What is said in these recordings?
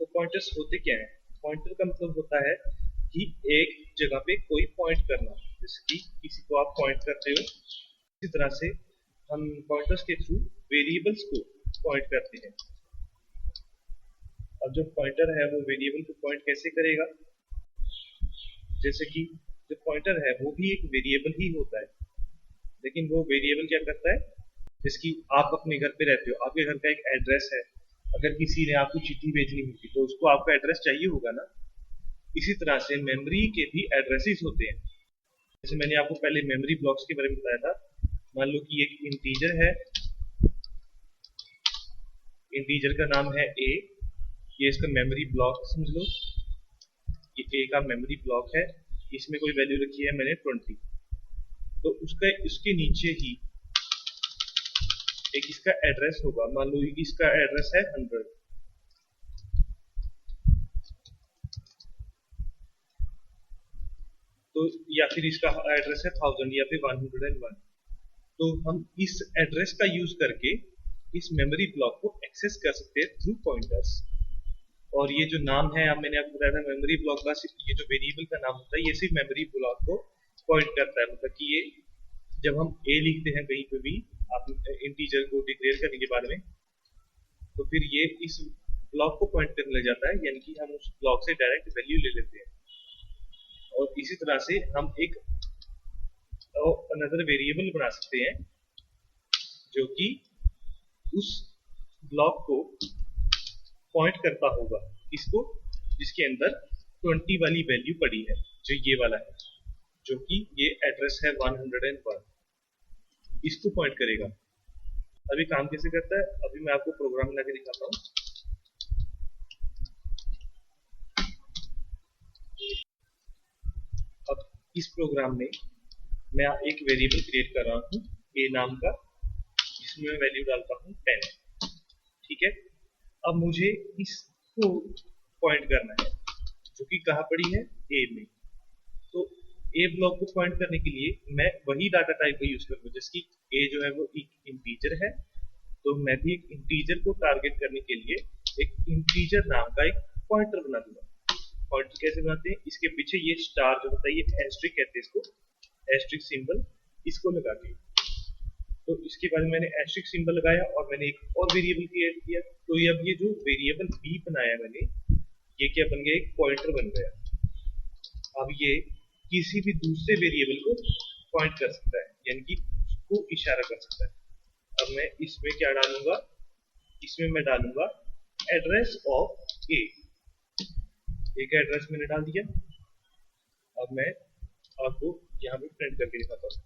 तो पॉइंटर्स होते क्या है? पॉइंटर का मतलब होता है कि एक जगह पे कोई पॉइंट करना, जैसे कि किसी को आप पॉइंट करते हो, इसी तरह से हम पॉइंटर्स के थ्रू वेरिएबल्स को पॉइंट करते हैं। अब जो पॉइंटर है वो वेरिएबल को पॉइंट कैसे करेगा? जैसे कि जो पॉइंटर है वो भी एक वेरिएबल ही होता है, लेकिन वो वेरिएबल क्या करता है? जैसे कि आप अपने घर पे रहते हो, आपके घर का एक एड्रेस है, अगर किसी ने आपको चिट्ठी भेजनी होगी तो उसको आपका एड्रेस चाहिए होगा ना। इसी तरह से मेमोरी के भी एड्रेसेस होते हैं। जैसे मैंने आपको पहले मेमोरी ब्लॉक्स के बारे में बताया था। मान लो कि एक इंटीजर है, इंटीजर का नाम है ए, ये इसका मेमोरी ब्लॉक समझ लो, ये ए का मेमोरी ब्लॉक है, इसमें कोई वैल्यू रखी है मैंने 20, तो उसका इसके नीचे ही एक इसका एड्रेस होगा, मान लो इसका एड्रेस है 100, तो या फिर इसका एड्रेस है 1000 या फिर 101। तो हम इस एड्रेस का यूज करके इस मेमोरी ब्लॉक को एक्सेस कर सकते हैं थ्रू पॉइंटर्स। और ये जो नाम है, अब मैंने आपको बताया था मेमोरी ब्लॉक का, ये जो वेरिएबल का नाम होता है ये सिर्फ मेमोरी ब्लॉक को पॉइंट करता है। मतलब कि ये जब हम ए लिखते हैं कहीं पे भी, आप इंटीजर को डिक्लेयर करने के बाद में, तो फिर ये इस ब्लॉक को पॉइंट करने लग जाता है, यानी कि हम उस ब्लॉक से डायरेक्ट वैल्यू ले लेते हैं। और इसी तरह से हम एक अनदर वेरिएबल बना सकते हैं जो कि उस ब्लॉक को पॉइंट करता होगा, इसको, जिसके अंदर 20 वाली वैल्यू पड़ी है, जो ये वाला है, जो कि ये एड्रेस है 101, इसको पॉइंट करेगा। अभी काम कैसे करता है, अभी मैं आपको प्रोग्राम बना के दिखाता हूँ। अब इस प्रोग्राम में मैं एक वेरिएबल क्रिएट कर रहा हूँ ए नाम का, जिसमें मैं वैल्यू डालता हूँ 10। ठीक है, अब मुझे इसको पॉइंट करना है, जो कि कहाँ पड़ी है? ए में। तो ए ब्लॉक को पॉइंट करने के लिए मैं वही डाटा टाइप का यूज करूंगा, जैसे कि ए जो है वो एक इंटीजर है, तो मैं भी एक इंटीजर को टारगेट करने के लिए एक इंटीजर नाम का एक पॉइंटर बना दूंगा। पॉइंटर कैसे बनाते हैं? इसके पीछे ये स्टार जो होता है, ये एस्ट्रिक कहते हैं इसको, एस्ट्रिक सिंबल, इसको लगा के, तो इसके बाद मैंने एस्ट्रिक सिंबल लगाया और मैंने एक और वेरिएबल क्रिएट किया। तो ये अब ये जो वेरिएबल बी बनाया मैंने, ये क्या बन गया? एक पॉइंटर बन गया। अब ये किसी भी दूसरे वेरिएबल को पॉइंट कर सकता है, यानी कि उसको इशारा कर सकता है। अब मैं इसमें क्या डालूंगा? इसमें मैं डालूंगा एड्रेस ऑफ ए। एक एड्रेस मैंने डाल दिया। अब मैं आपको यहाँ पे प्रिंट करके दिखाता हूँ।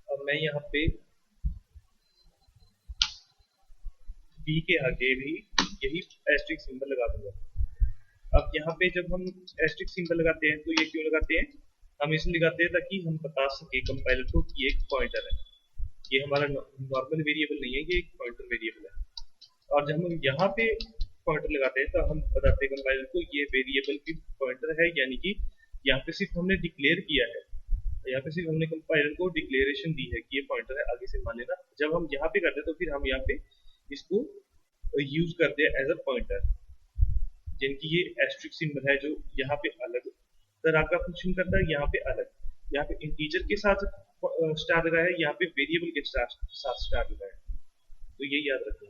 अब मैं यहाँ पे बी के आगे भी यही एस्ट्रिक सिंबल लगा दूंगा। अब यहाँ पे जब हम एस्ट्रिक सिंबल लगाते हैं तो ये क्यों लगाते हैं? हम इसलिए लगाते हैं ताकि हम बता सके कंपाइलर को कि ये एक पॉइंटर है, ये हमारा नॉर्मल वेरिएबल नहीं है, ये एक पॉइंटर वेरिएबल है। और जब हम यहाँ पे पॉइंटर लगाते हैं तो हम बताते हैं कंपाइलर को ये वेरिएबल की पॉइंटर है, यानी कि यहाँ पे सिर्फ हमने डिक्लेयर किया है, यहाँ पे सिर्फ हमने कंपाइलर को डिक्लेरेशन दी है कि ये पॉइंटर है, आगे से मान लेना। जब हम यहाँ पे करते हैं तो फिर हम यहाँ पे इसको यूज करते हैं एज अ पॉइंटर, जिनकी ये एस्ट्रिक सिंबल है जो यहाँ पे अलग तरह का फंक्शन करता है, यहाँ पे अलग, यहाँ पे इंटीजर के साथ स्टार लगा है, यहाँ पे वेरिएबल के साथ स्टार लगा है, तो ये याद रखना।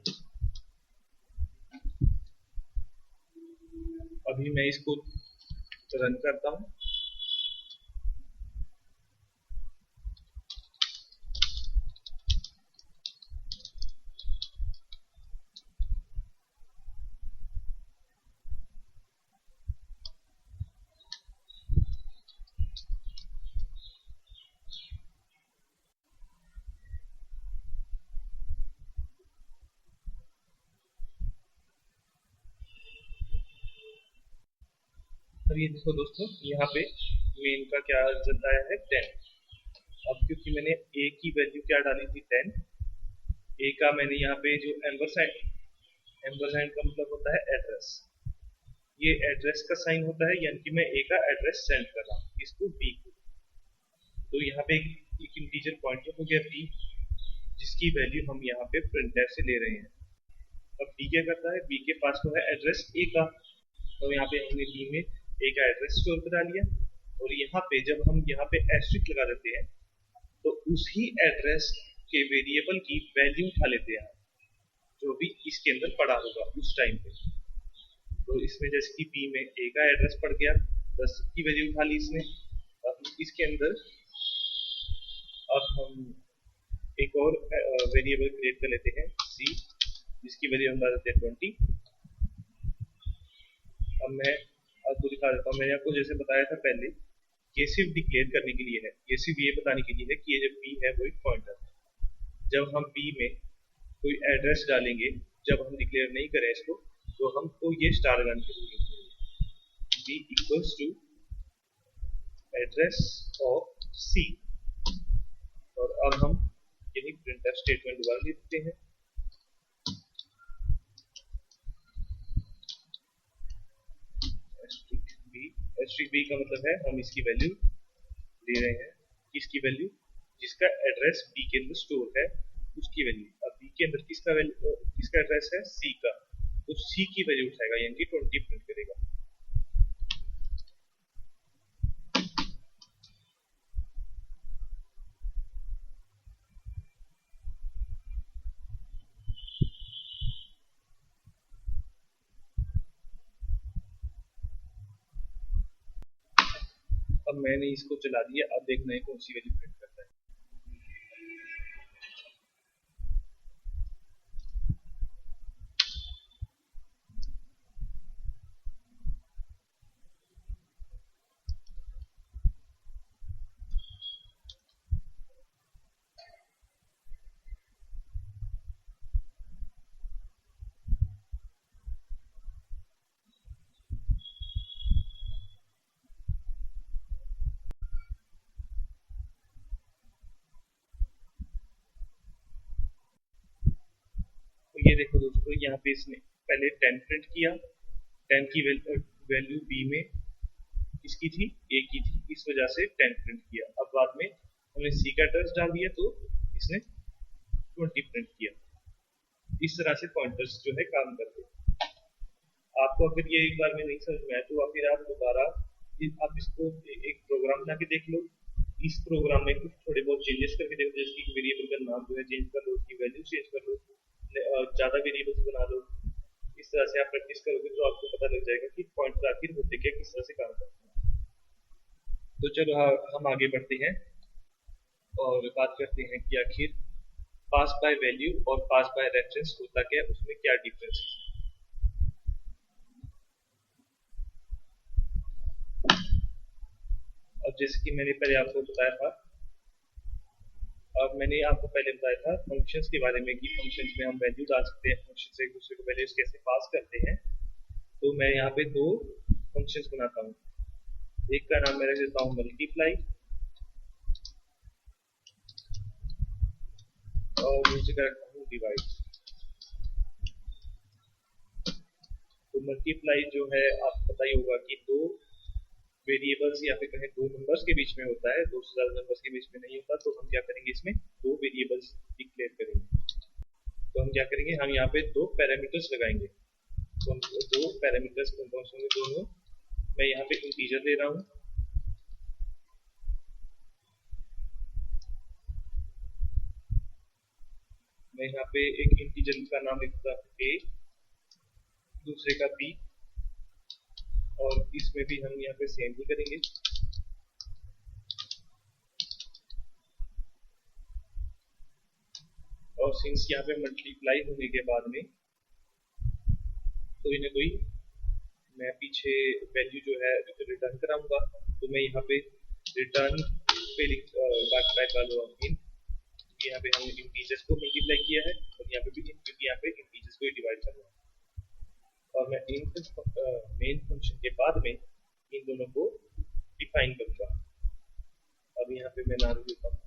अभी मैं इसको रन करता हूँ। अब ये देखो दोस्तों, यहाँ पे मेन का क्या रिजल्ट आया है? 10। अब क्योंकि मैंने ए की वैल्यू क्या डाली थी? 10। ए का मैंने यहाँ पे जो एम्बरसाइंड का मतलब होता है एड्रेस, ये एड्रेस का साइन होता है, यानी कि मैं ए का एड्रेस सेंड कर रहा हूँ इसको बी को। तो यहाँ पे एक इंटीजर पॉइंटर हो गया बी, जिसकी वैल्यू हम यहाँ पे प्रिंटफ से ले रहे हैं। अब बी क्या करता है, बी के पास तो है एड्रेस ए का, तो यहाँ पे हमने बी में ए का एड्रेस स्टोर करा लिया, और यहाँ पे जब हम यहाँ पे एस्ट्रिक लगा देते हैं तो उसी एड्रेस के वेरिएबल की वैल्यू उठा लेते हैं जो भी इसके अंदर पड़ा होगा उस टाइम पे। तो इसमें जैसे कि बी में ए का एड्रेस पड़ गया, 10 की वैल्यू उठा ली इसने। अब इसके अंदर अब हम एक और वेरिएबल क्रिएट कर लेते हैं सी, जिसकी वैल्यू हम डाल देते हैं 20। अब मैं आपको दिखा देता हूँ, मैंने आपको जैसे बताया था पहले, ये सिर्फ डिक्लेयर करने के लिए है, ये सिर्फ ये बताने के लिए है कि ये जो बी है वो एक पॉइंटर है। जब हम बी में कोई एड्रेस डालेंगे, जब हम डिक्लेयर नहीं करें इसको, तो हमको ये स्टार लगाने की जरूरत है, B equals to address of C. और अब हम यही प्रिंटफ स्टेटमेंट दोबारा लिखते हैं, एस्ट्रिक बी का मतलब है हम इसकी वैल्यू दे रहे हैं, किसकी वैल्यू, जिसका एड्रेस बी के अंदर स्टोर है उसकी वैल्यू। अब बी के अंदर किसका एड्रेस है, सी का, तो सी की वैल्यू उठाएगा, यानी कि 20 प्रिंट करेगा। अब मैंने इसको चला दिया, अब देखना है कौन सी वैल्यू प्रिंट करता है। तो ये देखो दोस्तों, यहाँ पे इसने पहले 10 प्रिंट किया, 10 की वैल्यू बी में किसकी थी, ए की थी, इस वजह से 10 प्रिंट किया। अब बाद में हमने सी का एड्रेस डाल दिया तो इसने 20 प्रिंट किया। इस तरह से पॉइंटर्स जो है काम करते हैं। आपको अगर ये एक बार में नहीं समझ में आए तो फिर आप दोबारा आप इसको एक प्रोग्राम बना के देख लो, इस प्रोग्राम में कुछ थोड़े बहुत चेंजेस करके देखो, जैसे कि वेरिएबल का नाम जो है चेंज कर लो, उसकी वैल्यू चेंज कर लो, ज्यादा वेरिएबल्स बना लो। इस तरह से आप प्रैक्टिस करोगे तो आपको पता लग जाएगा कि पॉइंटर आखिर होते क्या, किस तरह से काम करते हैं। तो चलो हम आगे बढ़ते हैं और बात करते हैं कि आखिर पास बाय वैल्यू और पास बाय रेफरेंस होता क्या है, उसमें क्या डिफरेंस है। अब जैसे कि मैंने पहले आपको बताया था, अब मैंने आपको पहले बताया था फंक्शंस के बारे में कि फंक्शंस में हम वैल्यू डाल सकते हैं, फंक्शन से एक दूसरे को वैल्यूज कैसे पास करते हैं। तो मैं यहाँ पे दो फंक्शंस बनाता हूँ, एक का नाम मैं रख देता हूँ मल्टीप्लाई और दूसरे का रखता हूँ डिवाइड। तो मल्टीप्लाई जो है आपको पता ही होगा कि दो वेरिएबल्स या फिर कहें दो नंबर्स के बीच में होता है, दो से ज्यादा नंबर्स के बीच में नहीं होता। तो हम क्या करेंगे, इसमें दो वेरिएबल्स डिक्लेयर करेंगे। तो हम क्या करेंगे, हम यहाँ पे दो पैरामीटर्स लगाएंगे। तो हम दो पैरामीटर्स कौन कौन से होंगे, दोनों मैं यहाँ पे इंटीजर ले रहा हूँ, मैं यहाँ पे एक इंटीजर का नाम लिखता हूँ a, दूसरे का b, और इसमें भी हम यहाँ पे सेम ही करेंगे। और सिंस यहाँ पे मल्टीप्लाई होने के बाद में कोई ना कोई मैं पीछे वैल्यू जो है रिटर्न कराऊंगा, तो मैं यहाँ पे रिटर्न पे डालूंगा इन, यहाँ पे हमने इंटीजर्स को मल्टीप्लाई किया है और यहाँ पे भी क्योंकि यहाँ पे इंटीजर्स को डिवाइड कर रहा हूँ। और मैं इन मेन फंक्शन के बाद में इन दोनों को डिफाइन करूंगा। अब यहाँ पे मैं नाम देता हूँ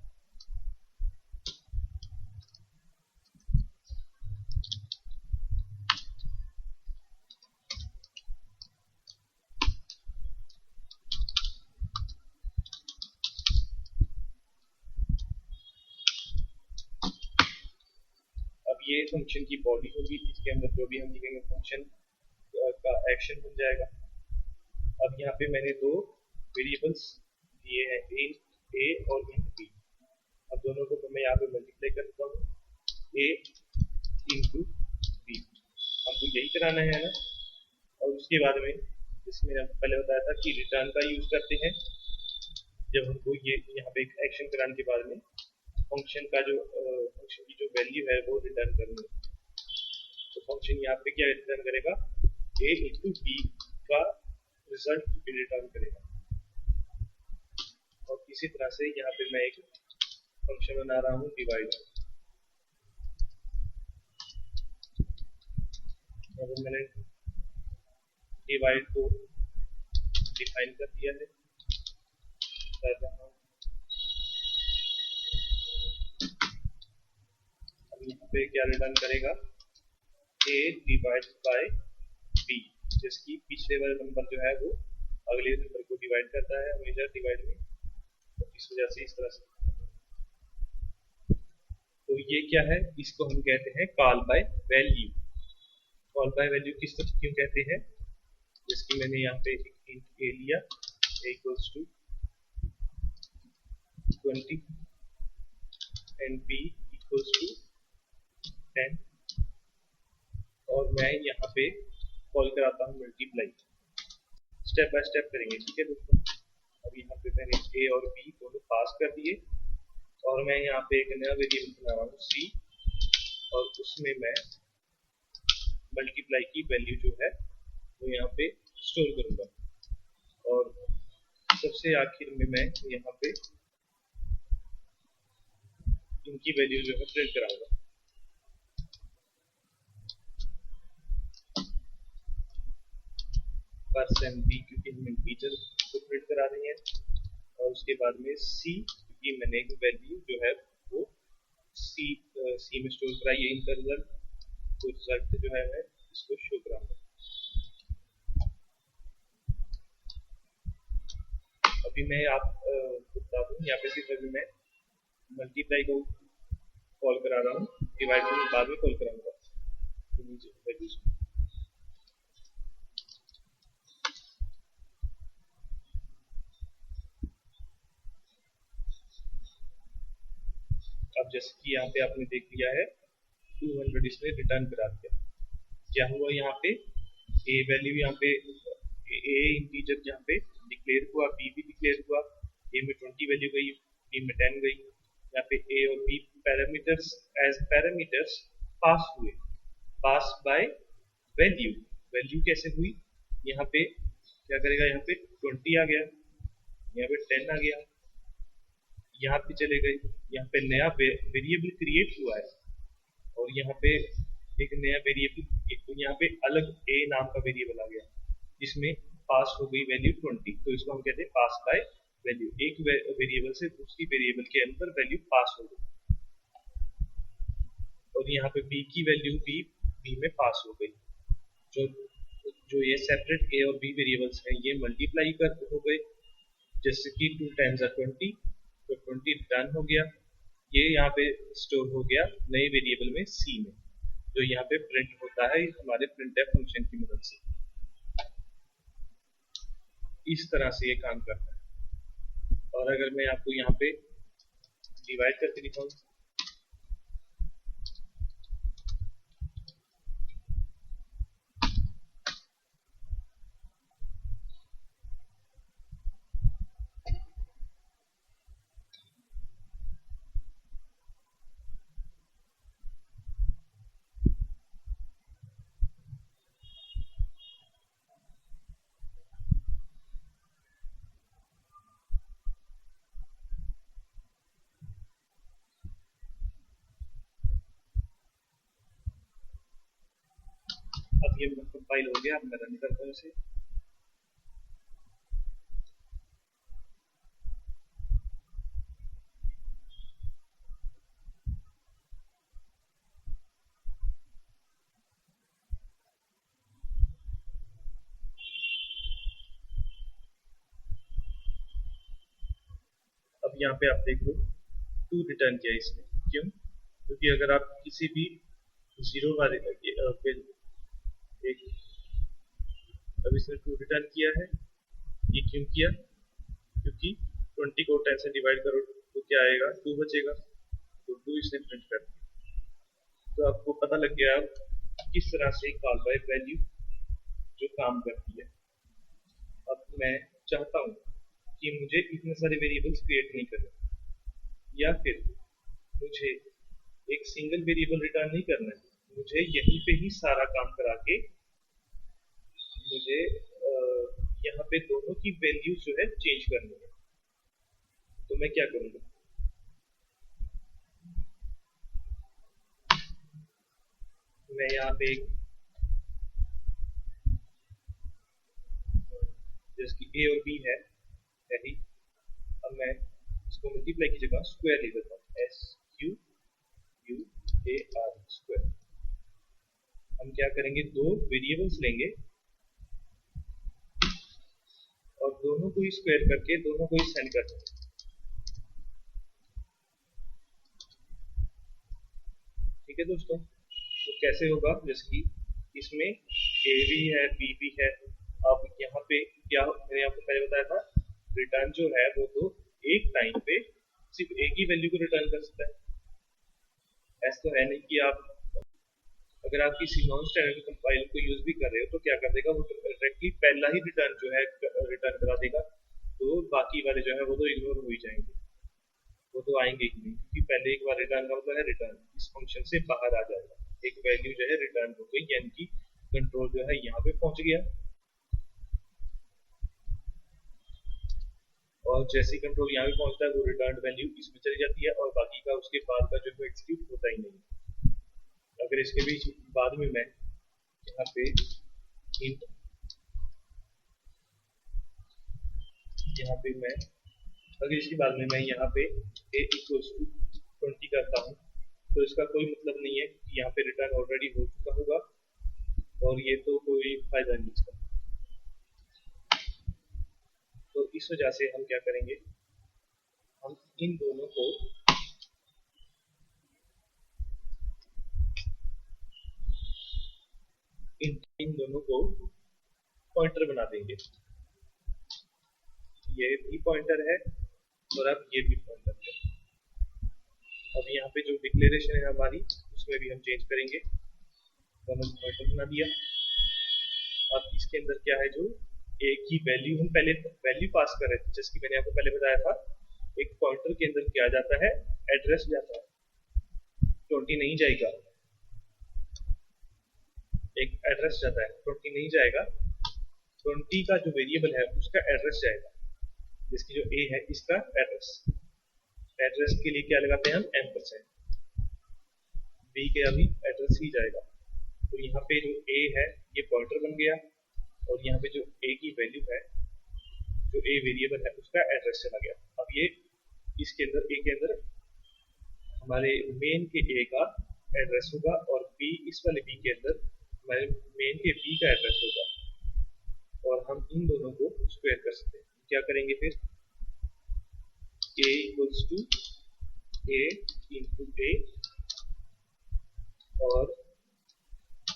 अब ये फंक्शन की बॉडी होगी, इसके अंदर जो भी हम लिखेंगे फंक्शन का एक्शन बन जाएगा। अब यहाँ पे मैंने दो वेरिएबल्स दिए हैं, ए और इन बी। अब दोनों को मैं यहाँ पे मल्टीप्लाई करता हूँ, ए इंटू बी, हमको यही कराना है ना। और उसके बाद में जैसे मैंने आपको पहले बताया था कि रिटर्न का यूज करते हैं जब हमको ये यहाँ पे एक एक्शन कराने के बाद में फंक्शन का जो फंक्शन की जो वैल्यू है वो रिटर्न करनी है। तो फंक्शन यहाँ पे क्या रिटर्न करेगा, ए इंटू बी का रिजल्ट रिटर्न करेगा। और इसी तरह से यहाँ पे मैं एक फंक्शन बना रहा हूँ डिवाइड। अब मैंने डिवाइड को डिफाइन कर दिया है, कर रहा हूँ। अब यहाँ पे क्या रिटर्न करेगा, ए डिवाइड बाय बी, जिसकी पिछले वाला नंबर जो है वो अगले नंबर को डिवाइड करता है हमेशा डिवाइड में, तो इस वजह से इस तरह से। तो ये क्या है, इसको हम कहते हैं call by value. Call by value किस तरह क्यों कहते हैं, जिसकी मैंने यहाँ पे एक इंट ए लिया, A equals to 20 and B equals to 10, और मैं यहाँ पे कॉल कराता हूँ मल्टीप्लाई। स्टेप बाय स्टेप करेंगे, ठीक है दोस्तों। अब यहाँ पे मैंने ए और बी दोनों पास कर दिए, और मैं यहाँ पे एक नया वेरिएबल बना रहा हूँ सी, और उसमें मैं मल्टीप्लाई की वैल्यू जो है वो यहाँ पे स्टोर करूंगा, और सबसे आखिर में मैं यहाँ पे इनकी वैल्यू जो है प्रिंट कराऊंगा। परसेंट बी क्योंकि हम इंटीजर को प्रिंट करा रहे हैं, और उसके बाद में सी क्योंकि मैंने एक वैल्यू जो है वो सी में स्टोर कराई है इनका रिजल्ट, तो रिजल्ट जो है मैं इसको शो कराऊंगा। अभी मैं आपको बता दूं, यहाँ पे सिर्फ अभी मैं मल्टीप्लाई को कॉल करा रहा हूँ, डिवाइड को बाद में कॉल कराऊंगा। अब जैसे कि यहाँ पे आपने देख लिया है 200 इसने रिटर्न करा दिया। क्या हुआ यहाँ पे, ए वैल्यू यहाँ पे ए इंटीजर यहाँ पे डिक्लेयर हुआ, बी भी डिक्लेयर हुआ, ए में 20 वैल्यू गई, बी में 10 गई। यहाँ पे ए और B parameters as parameters pass हुए, पास बाय वैल्यू। वैल्यू कैसे हुई, यहाँ पे क्या करेगा, यहाँ पे 20 आ गया, यहाँ पे 10 आ गया, यहाँ पे चले गए, यहाँ पे नया वेरिएबल क्रिएट हुआ है, और यहाँ पे एक नया वेरिएबल, यहाँ पे अलग ए नाम का वेरिएबल आ गया जिसमें पास हो गई वैल्यू 20, तो इसको हम कहते हैं पास बाय वैल्यू। एक वेरिएबल से दूसरी वेरिएबल के अंदर वैल्यू पास हो गई, और यहाँ पे बी की वैल्यू भी बी में पास हो गई। जो जो ये सेपरेट ए और बी वेरिएबल्स हैं ये मल्टीप्लाई कर हो गए, जैसे कि 2 टाइम्स 20, तो 20 डन हो गया, ये यहाँ पे स्टोर हो गया नए वेरिएबल में सी में, जो यहाँ पे प्रिंट होता है हमारे प्रिंटफ फंक्शन की मदद से। इस तरह से ये काम करता है। और अगर मैं आपको यहाँ पे डिवाइड करके दिखाऊं, अब ये कंपाइल हो गया, अब मैं रन करता हूँ इसे। अब यहाँ पे आप देख लो 2 रिटर्न किया इसने, क्यों, क्योंकि अगर आप किसी भी जीरो वाले एक, अब इसने 2 रिटर्न किया है। ये क्यों किया? क्योंकि 20 को 10 से डिवाइड करो तो क्या आएगा? 2 बचेगा, तो 2 इसने प्रिंट कर दिया। तो आपको पता लग गया अब किस तरह से कॉल बाय वैल्यू जो काम करती है। अब मैं चाहता हूँ कि मुझे इतने सारे वेरिएबल्स क्रिएट नहीं करने, या फिर मुझे एक सिंगल वेरिएबल रिटर्न नहीं करना है, मुझे यहीं पे ही सारा काम करा के मुझे यहाँ पे दोनों की वैल्यूज जो है चेंज करनी है। तो मैं क्या करूँगा? मैं यहाँ पे जैसे कि ए और बी है ही, अब मैं इसको मल्टीप्लाई की जगह स्क्वायर ले देता हूँ, SQUAR स्क्वायर। हम क्या करेंगे? दो वेरिएबल्स लेंगे और दोनों को ही स्क्वायर करके दोनों को ही सेंड कर देंगे। ठीक है दोस्तों, तो कैसे होगा? जैसे कि इसमें ए भी है, बी भी है। अब यहाँ पे क्या, मैंने आपको पहले बताया था, रिटर्न जो है वो तो एक टाइम पे सिर्फ एक ही वैल्यू को रिटर्न कर सकता है। ऐसा तो है नहीं कि आप अगर आप किसी नॉन स्टैंडर्ड कंपाइलर को यूज भी कर रहे हो तो क्या कर देगा वो, डायरेक्टली पहला ही रिटर्न जो है रिटर्न करा देगा, तो बाकी वाले जो है वो तो इग्नोर हो ही जाएंगे, वो तो आएंगे ही नहीं, क्योंकि पहले एक बार रिटर्न का मतलब है रिटर्न इस फंक्शन से बाहर आ जाएगा, एक वैल्यू जो है रिटर्न हो गई, यानी कि कंट्रोल जो है यहाँ पे पहुंच गया। और जैसे ही कंट्रोल यहाँ पे पहुंचता है वो रिटर्न वैल्यू इसमें चली जाती है, और बाकी का उसके बाद का जो है एग्जीक्यूट होता ही नहीं। अगर इसके बीच बाद में मैं यहाँ पे int, यहाँ पे मैं अगर इसके बाद में मैं यहाँ पे a इक्वल्स टू 20 करता हूँ तो इसका कोई मतलब नहीं है कि यहाँ पे रिटर्न ऑलरेडी हो चुका होगा, और ये तो कोई फायदा नहीं इसका। तो इस वजह से हम क्या करेंगे? हम इन दोनों को इन दोनों को पॉइंटर बना देंगे। ये भी पॉइंटर है और अब ये भी पॉइंटर है। अब यहाँ पे जो डिक्लेरेशन है हमारी उसमें भी हम चेंज करेंगे, दोनों पॉइंटर बना दिया। अब इसके अंदर क्या है, जो एक ही वैल्यू हम पहले वैल्यू पास कर रहे थे, जैसे कि मैंने आपको पहले बताया था, एक पॉइंटर के अंदर क्या जाता है? एड्रेस जाता है, 20 नहीं जाएगा। एक एड्रेस जाता है, 20 नहीं जाएगा। 20 का जो वेरिएबल है उसका एड्रेस जाएगा, जिसकी जो ए है इसका एड्रेस। एड्रेस के लिए क्या लगाते हैं हम? %। बी के अभी एड्रेस ही जाएगा, तो यहाँ पे जो ए है ये पॉइंटर बन गया, और यहाँ पे जो ए की वैल्यू है, जो ए वेरिएबल है उसका एड्रेस चला गया। अब ये इसके अंदर ए के अंदर हमारे मेन के ए का एड्रेस होगा, और बी इस वाले बी के अंदर हमारे मेन के बी का एड्रेस होगा, और हम इन दोनों को स्क्वायर कर सकते हैं। क्या करेंगे फिर? a equals to a into a और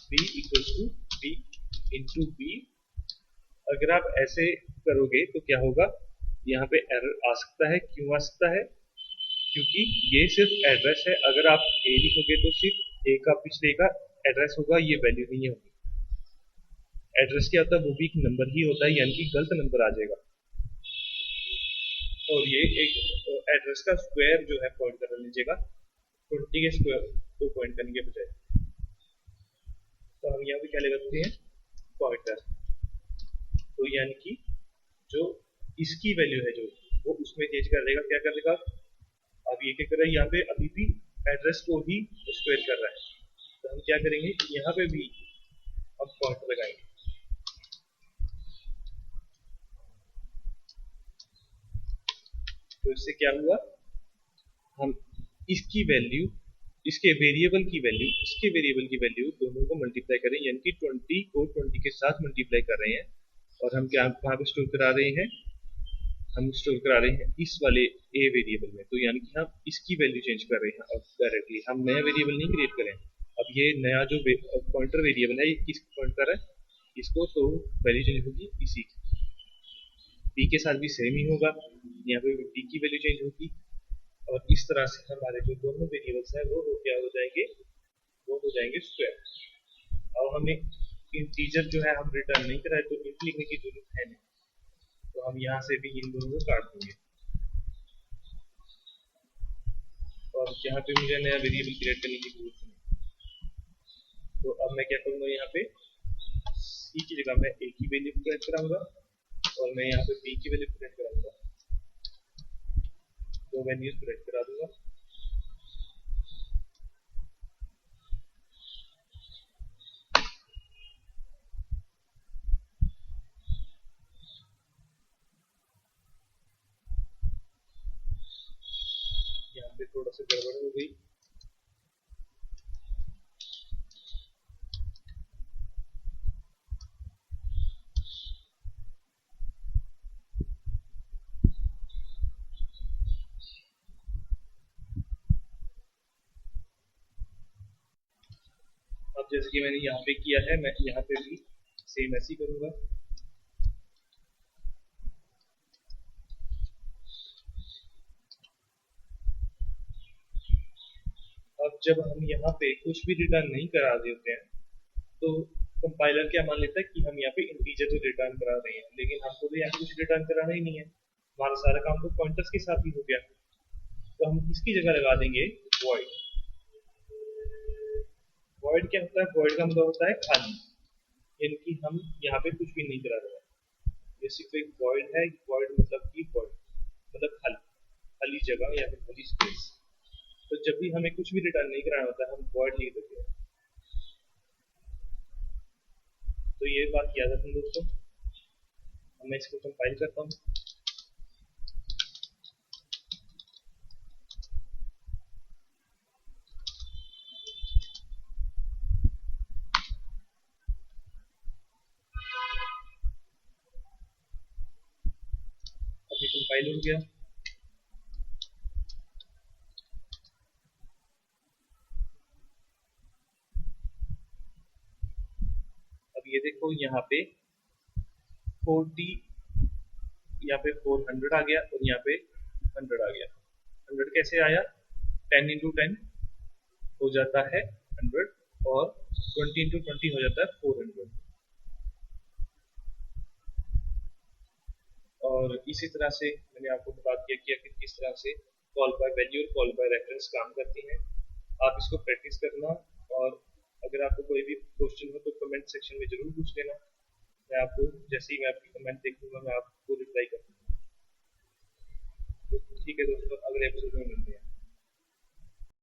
b equals to b into b। अगर आप ऐसे करोगे तो क्या होगा? यहाँ पे एरर आ सकता है। क्यों आ सकता है? क्योंकि ये सिर्फ एड्रेस है। अगर आप a लिखोगे तो सिर्फ a का पिछले का एड्रेस होगा, ये वैल्यू नहीं होगी। एड्रेस क्या होता है? वो भी एक नंबर ही होता है, यानी कि गलत नंबर आ जाएगा। और ये एक एड्रेस का स्क्वायर जो है पॉइंट कर लीजिएगा, 20 के स्क्वायर को पॉइंट करने के बजाय। तो हम यहाँ पे क्या लगाते हैं? पॉइंटर। तो यानी कि जो इसकी वैल्यू है जो वो उसमें चेंज कर देगा। क्या कर देगा? अब ये क्या कर रहा है? यहाँ पे अभी भी एड्रेस को ही स्क्वायर कर रहा है, तो हम क्या करेंगे? यहाँ पे भी हम पॉइंटर लगाएंगे। तो इससे क्या हुआ? हम इसकी वैल्यू, इसके वेरिएबल की वैल्यू, इसके वेरिएबल की वैल्यू दोनों को मल्टीप्लाई करें, यानी कि 20 को 20 के साथ मल्टीप्लाई कर रहे हैं। और हम क्या कहाँ पे स्टोर करा रहे हैं? हम स्टोर करा रहे हैं इस वाले ए वेरिएबल में। तो यानी कि हम इसकी वैल्यू चेंज कर रहे हैं अब डायरेक्टली, हम नया वेरिएबल नहीं क्रिएट करें। अब ये नया जो पॉइंटर वेरिएबल है ये किस पॉइंट कर रहा है इसको, तो वैल्यू चेंज होगी इसी की। पी के साथ भी सेम ही होगा, यहाँ पे भी पी की वैल्यू चेंज होगी, और इस तरह से हमारे जो दोनों वेरिएबल्स हैं वो क्या हो जाएंगे, वो हो जाएंगे स्क्वायर। अब हमें इंटीजर जो है हम रिटर्न नहीं कराए तो इंट लिखने की जरूरत है नहीं, तो हम यहाँ से भी इन दोनों को काट देंगे। और यहाँ पे मुझे नया वेरिएबल क्रिएट करने की जरूरत नहीं, तो अब मैं क्या करूँगा, यहाँ पे सी की जगह मैं ए की वैल्यू क्रिएट कराऊंगा और मैं यहाँ पे बी की वैल्यू क्रिएट कराऊंगा, दो वैल्यूज क्रिएट करा दूंगा। यहाँ पे थोड़ा सा गड़बड़ हो गई, अब जैसे कि मैंने यहाँ पे किया है मैं यहाँ पे भी सेम ऐसे ही करूंगा। अब जब हम यहाँ पे कुछ भी रिटर्न नहीं करा देते हैं तो कंपाइलर क्या मान लेता है कि हम यहाँ पे इंटीजर तो रिटर्न करा रहे हैं, लेकिन हमको तो यहाँ कुछ रिटर्न कराना ही नहीं है, हमारा सारा काम तो पॉइंटर्स के साथ ही हो गया। तो हम इसकी जगह लगा देंगे वॉइड। वॉइड क्या होता है, वॉइड का मतलब होता है खाली, यानी कि हम यहाँ पे कुछ भी नहीं करा रहे हैं, ये सिर्फ एक वॉइड है। वॉइड मतलब कि वॉइड मतलब खाली, खाली जगह या फिर खाली स्पेस। तो जब भी हमें कुछ भी रिटर्न नहीं कराना होता है हम वॉइड लिख देते हैं। तो ये बात याद रखें दोस्तों। अब मैं इसको कंपाइल करता हूँ। अभी कंपाइल हो गया। अब ये देखो यहाँ पे 40, यहाँ पे 400 आ गया और यहाँ पे 100 आ गया। 100 कैसे आया, 10 इंटू 10 हो जाता है 100 और 20 इंटू 20 हो जाता है 400। और इसी तरह से मैंने आपको बता दिया कि किस तरह से कॉल बाय वैल्यू और कॉल बाय रेफरेंस काम करती हैं। आप इसको प्रैक्टिस करना, और अगर आपको कोई भी क्वेश्चन हो तो कमेंट सेक्शन में जरूर पूछ लेना। मैं आपको जैसे ही मैं आपकी कमेंट देखूंगा मैं आपको रिप्लाई करूंगा। तो ठीक है दोस्तों, अगले एपिसोड में मिलते हैं।